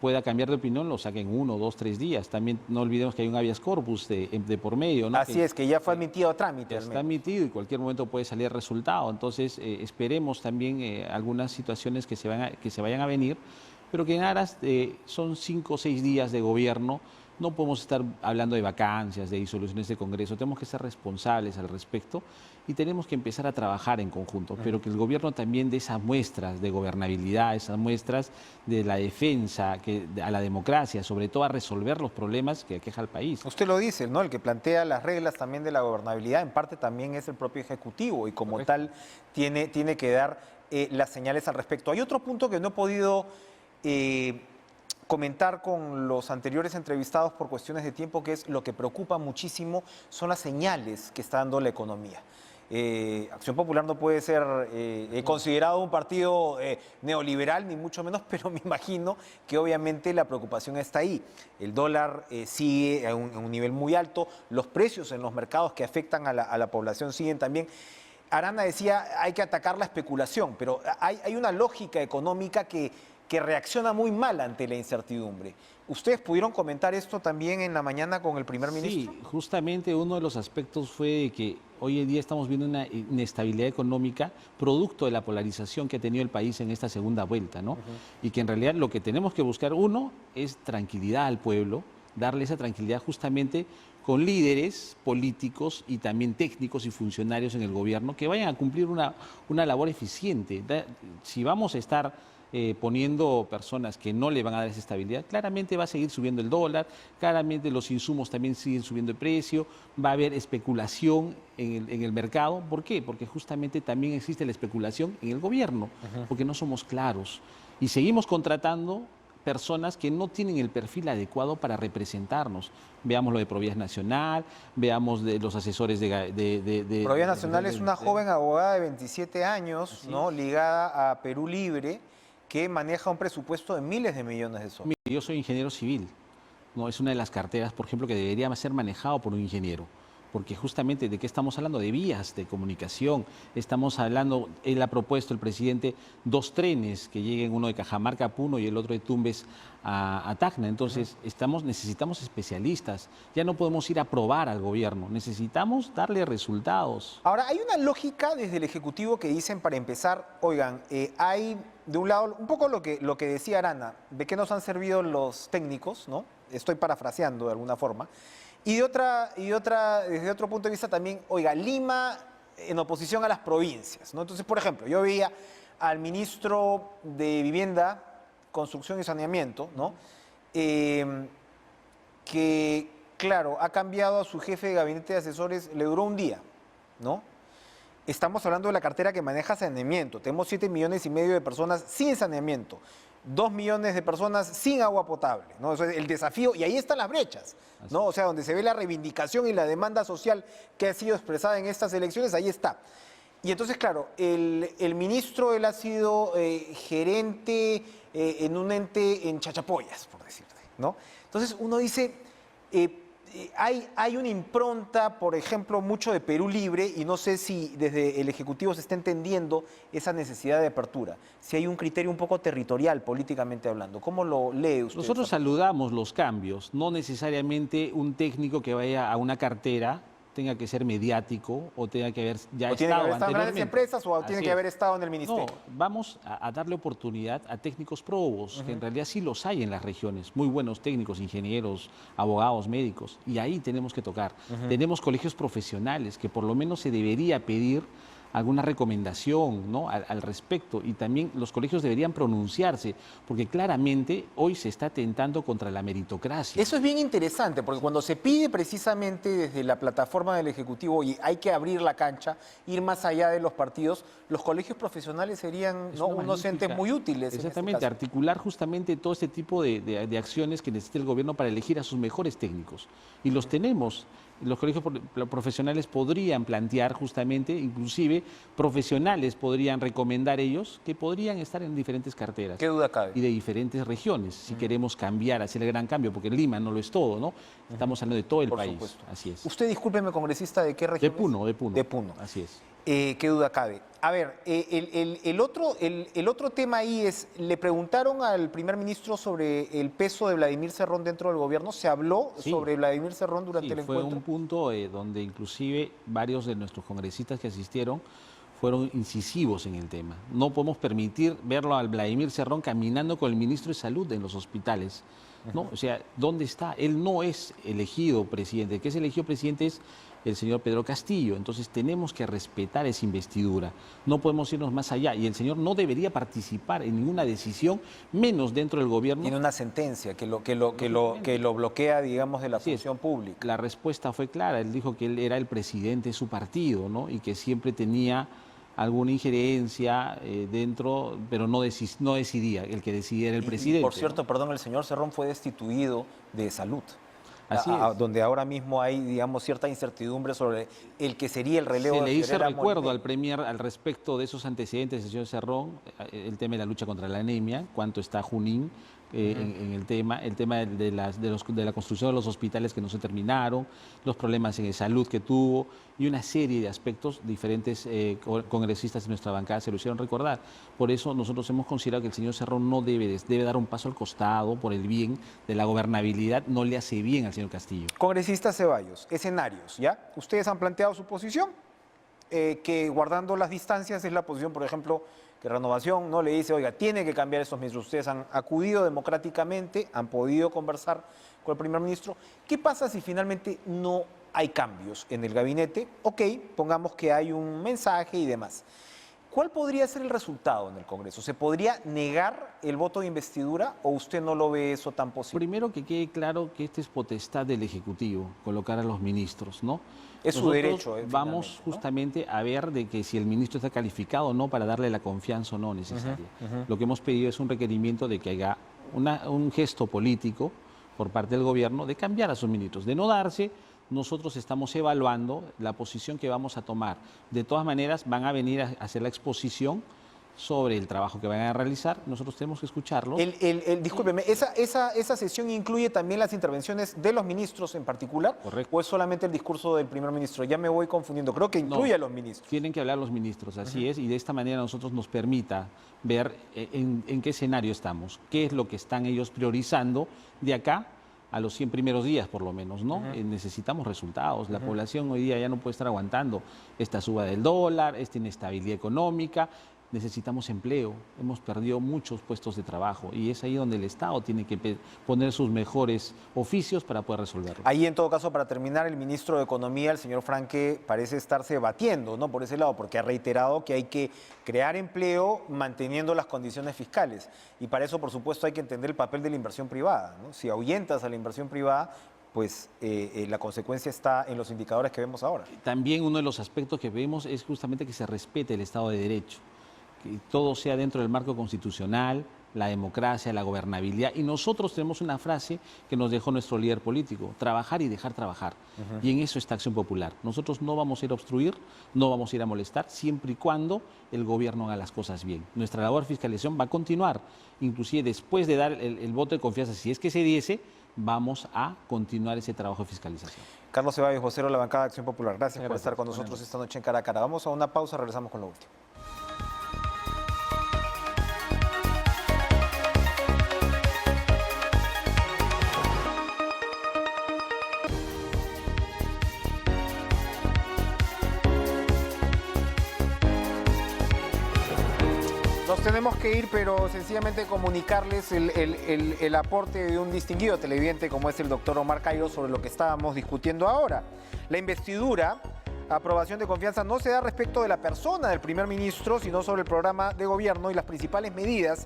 pueda cambiar de opinión, lo saquen 1, 2, 3 días. También no olvidemos que hay un habeas corpus de por medio, ¿no? Así es, que ya fue admitido a trámite. Ya está admitido y en cualquier momento puede salir resultado. Entonces, esperemos también algunas situaciones que se vayan a venir, pero que en aras son 5 o 6 días de gobierno. No podemos estar hablando de vacancias, de disoluciones de Congreso. Tenemos que ser responsables al respecto y tenemos que empezar a trabajar en conjunto, pero que el gobierno también dé esas muestras de gobernabilidad, esas muestras de la defensa a la democracia, sobre todo a resolver los problemas que aqueja al país. Usted lo dice, ¿no? El que plantea las reglas también de la gobernabilidad, en parte también es el propio Ejecutivo y como Correcto. tal tiene que dar las señales al respecto. Hay otro punto que no he podido comentar con los anteriores entrevistados por cuestiones de tiempo, que es lo que preocupa muchísimo, son las señales que está dando la economía. Acción Popular no puede ser considerado un partido neoliberal, ni mucho menos, pero me imagino que obviamente la preocupación está ahí. El dólar sigue a un nivel muy alto, los precios en los mercados que afectan a la población siguen también. Arana decía, hay que atacar la especulación, pero hay una lógica económica que reacciona muy mal ante la incertidumbre. ¿Ustedes pudieron comentar esto también en la mañana con el primer ministro? Sí, justamente uno de los aspectos fue que hoy en día estamos viendo una inestabilidad económica producto de la polarización que ha tenido el país en esta segunda vuelta, ¿no? Y que en realidad lo que tenemos que buscar, uno, es tranquilidad al pueblo, darle esa tranquilidad justamente con líderes políticos y también técnicos y funcionarios en el gobierno que vayan a cumplir una labor eficiente. Si vamos a estar poniendo personas que no le van a dar esa estabilidad, claramente va a seguir subiendo el dólar, claramente los insumos también siguen subiendo de precio, va a haber especulación en el mercado. ¿Por qué? Porque justamente también existe la especulación en el gobierno, porque no somos claros y seguimos contratando personas que no tienen el perfil adecuado para representarnos. Veamos lo de Provías Nacional, veamos de los asesores de Provías Nacional es una joven abogada de 27 años, ¿no? Ligada a Perú Libre, que maneja un presupuesto de miles de millones de soles. Yo soy ingeniero civil, ¿no? Es una de las carteras, por ejemplo, que debería ser manejado por un ingeniero. Porque justamente de qué estamos hablando, de vías de comunicación, estamos hablando, él ha propuesto, el presidente, 2 trenes que lleguen, uno de Cajamarca a Puno y el otro de Tumbes a Tacna. Entonces necesitamos especialistas, ya no podemos ir a probar al gobierno, necesitamos darle resultados. Ahora, hay una lógica desde el Ejecutivo que dicen, para empezar, oigan, hay de un lado, un poco lo que decía Arana, de qué nos han servido los técnicos, ¿no? Estoy parafraseando de alguna forma. Y desde otro punto de vista también, oiga, Lima en oposición a las provincias, ¿no? Entonces, por ejemplo, yo veía al ministro de Vivienda, Construcción y Saneamiento, ¿no? Que, claro, ha cambiado a su jefe de gabinete de asesores, le duró un día, ¿no? Estamos hablando de la cartera que maneja saneamiento. Tenemos 7,5 millones de personas sin saneamiento. 2 millones de personas sin agua potable, ¿no? Eso es el desafío, y ahí están las brechas, ¿no? O sea, donde se ve la reivindicación y la demanda social que ha sido expresada en estas elecciones, ahí está. Y entonces, claro, el ministro, él ha sido gerente en un ente en Chachapoyas, por decirte, ¿no? Entonces uno dice, hay una impronta, por ejemplo, mucho de Perú Libre, y no sé si desde el Ejecutivo se está entendiendo esa necesidad de apertura, si hay un criterio un poco territorial, políticamente hablando. ¿Cómo lo lee usted? Nosotros saludamos los cambios, no necesariamente un técnico que vaya a una cartera tenga que ser mediático o tenga que haber ya ¿O tiene que haber estado estado en grandes anteriormente. empresas o tiene Así que es. haber estado en el ministerio? No, vamos a darle oportunidad a técnicos probos, que en realidad sí los hay en las regiones, muy buenos técnicos, ingenieros, abogados, médicos, y ahí tenemos que tocar. Tenemos colegios profesionales que por lo menos se debería pedir alguna recomendación, ¿no?, al respecto, y también los colegios deberían pronunciarse, porque claramente hoy se está atentando contra la meritocracia. Eso es bien interesante, porque cuando se pide precisamente desde la plataforma del Ejecutivo y hay que abrir la cancha, ir más allá de los partidos, los colegios profesionales serían, Es ¿no?, una unos entes magnífica- muy útiles. Exactamente, en este caso. articular justamente todo este tipo de acciones que necesita el gobierno para elegir a sus mejores técnicos. Y los tenemos. Los colegios profesionales podrían plantear justamente, inclusive profesionales podrían recomendar ellos que podrían estar en diferentes carteras. ¿Qué duda cabe? Y de diferentes regiones, si queremos cambiar, hacer el gran cambio, porque Lima no lo es todo, ¿no? Estamos hablando de todo el Por país. supuesto. Así es. Usted, discúlpeme, congresista, ¿de qué De región es? Puno, de Puno. De Puno. Así es. ¿Qué duda cabe? A ver, el otro tema ahí es, le preguntaron al primer ministro sobre el peso de Vladimir Cerrón dentro del gobierno. ¿Se habló Sí. sobre Vladimir Cerrón durante Sí, el fue encuentro? un punto donde inclusive varios de nuestros congresistas que asistieron fueron incisivos en el tema. No podemos permitir verlo al Vladimir Cerrón caminando con el ministro de Salud en los hospitales, ¿no? O sea, ¿dónde está? Él no es elegido presidente. El que es elegido presidente es el señor Pedro Castillo. Entonces tenemos que respetar esa investidura. No podemos irnos más allá. Y el señor no debería participar en ninguna decisión, menos dentro del gobierno. Tiene una sentencia que lo bloquea, digamos, de la Así es. función pública. La respuesta fue clara. Él dijo que él era el presidente de su partido, ¿no? Y que siempre tenía alguna injerencia dentro, pero no decidía. El que decidía era el Y, presidente. por cierto, ¿no? perdón, el señor Cerrón fue destituido de salud. Así es. Donde ahora mismo hay, digamos, cierta incertidumbre sobre el que sería el relevo Se de le hizo Fiorella recuerdo Molina. al Premier al respecto de esos antecedentes del señor Cerrón, el tema de la lucha contra la anemia, cuánto está Junín en el tema de la construcción de los hospitales que no se terminaron, los problemas en salud que tuvo y una serie de aspectos diferentes congresistas de nuestra bancada se lo hicieron recordar. Por eso nosotros hemos considerado que el señor Cerrón no debe dar un paso al costado por el bien de la gobernabilidad, no le hace bien al señor Castillo. Congresista Ceballos, escenarios, ¿ya? Ustedes han planteado su posición, que guardando las distancias es la posición, por ejemplo, que Renovación no le dice, oiga, tiene que cambiar estos ministros. Ustedes han acudido democráticamente, han podido conversar con el primer ministro. ¿Qué pasa si finalmente no hay cambios en el gabinete? Ok, pongamos que hay un mensaje y demás. ¿Cuál podría ser el resultado en el Congreso? ¿Se podría negar el voto de investidura o usted no lo ve eso tan posible? Primero que quede claro que esta es potestad del Ejecutivo, colocar a los ministros, ¿no? Es su Nosotros derecho, vamos finalmente, ¿no? justamente a ver de que si el ministro está calificado o no para darle la confianza o no necesaria. Lo que hemos pedido es un requerimiento de que haya un gesto político por parte del gobierno de cambiar a sus ministros. De no darse, nosotros estamos evaluando la posición que vamos a tomar. De todas maneras, van a venir a hacer la exposición sobre el trabajo que van a realizar. Nosotros tenemos que escucharlos. Discúlpeme, ¿esa sesión incluye también las intervenciones de los ministros en particular? Correcto. ¿O es solamente el discurso del primer ministro? Ya me voy confundiendo. Creo que incluye No. a los ministros. Tienen que hablar los ministros, así es, y de esta manera nosotros nos permita ver en qué escenario estamos, qué es lo que están ellos priorizando de acá a los 100 primeros días, por lo menos, ¿no? Necesitamos resultados. La población hoy día ya no puede estar aguantando esta suba del dólar, esta inestabilidad económica. Necesitamos empleo, hemos perdido muchos puestos de trabajo y es ahí donde el Estado tiene que poner sus mejores oficios para poder resolverlo. Ahí, en todo caso, para terminar, el ministro de Economía, el señor Franque, parece estarse batiendo, ¿no?, por ese lado, porque ha reiterado que hay que crear empleo manteniendo las condiciones fiscales. Y para eso, por supuesto, hay que entender el papel de la inversión privada, ¿no? Si ahuyentas a la inversión privada, pues la consecuencia está en los indicadores que vemos ahora. También uno de los aspectos que vemos es justamente que se respete el Estado de Derecho, que todo sea dentro del marco constitucional, la democracia, la gobernabilidad. Y nosotros tenemos una frase que nos dejó nuestro líder político: trabajar y dejar trabajar. Y en eso está Acción Popular. Nosotros no vamos a ir a obstruir, no vamos a ir a molestar, siempre y cuando el gobierno haga las cosas bien. Nuestra labor de fiscalización va a continuar, inclusive después de dar el voto de confianza, si es que se diese, vamos a continuar ese trabajo de fiscalización. Carlos Ceballos, vocero de la bancada de Acción Popular. Gracias por estar con nosotros Buenas esta noche en Cara a Cara. Vamos a una pausa, regresamos con lo último. Nos tenemos que ir, pero sencillamente comunicarles el aporte de un distinguido televidente como es el doctor Omar Cairo sobre lo que estábamos discutiendo ahora. La investidura, aprobación de confianza, no se da respecto de la persona del primer ministro, sino sobre el programa de gobierno y las principales medidas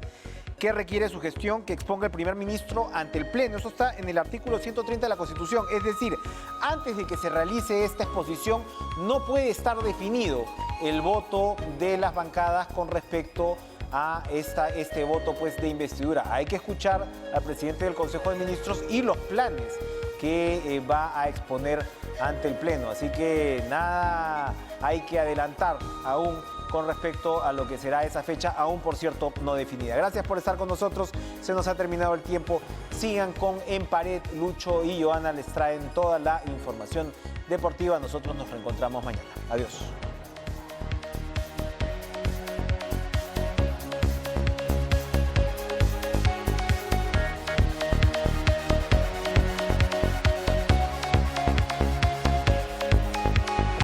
que requiere su gestión que exponga el primer ministro ante el Pleno. Eso está en el artículo 130 de la Constitución. Es decir, antes de que se realice esta exposición, no puede estar definido el voto de las bancadas con respecto a este voto pues, de investidura. Hay que escuchar al presidente del Consejo de Ministros y los planes que va a exponer ante el Pleno. Así que nada hay que adelantar aún con respecto a lo que será esa fecha, aún por cierto no definida. Gracias por estar con nosotros, se nos ha terminado el tiempo. Sigan con En Pared, Lucho y Joana les traen toda la información deportiva. Nosotros nos reencontramos mañana. Adiós.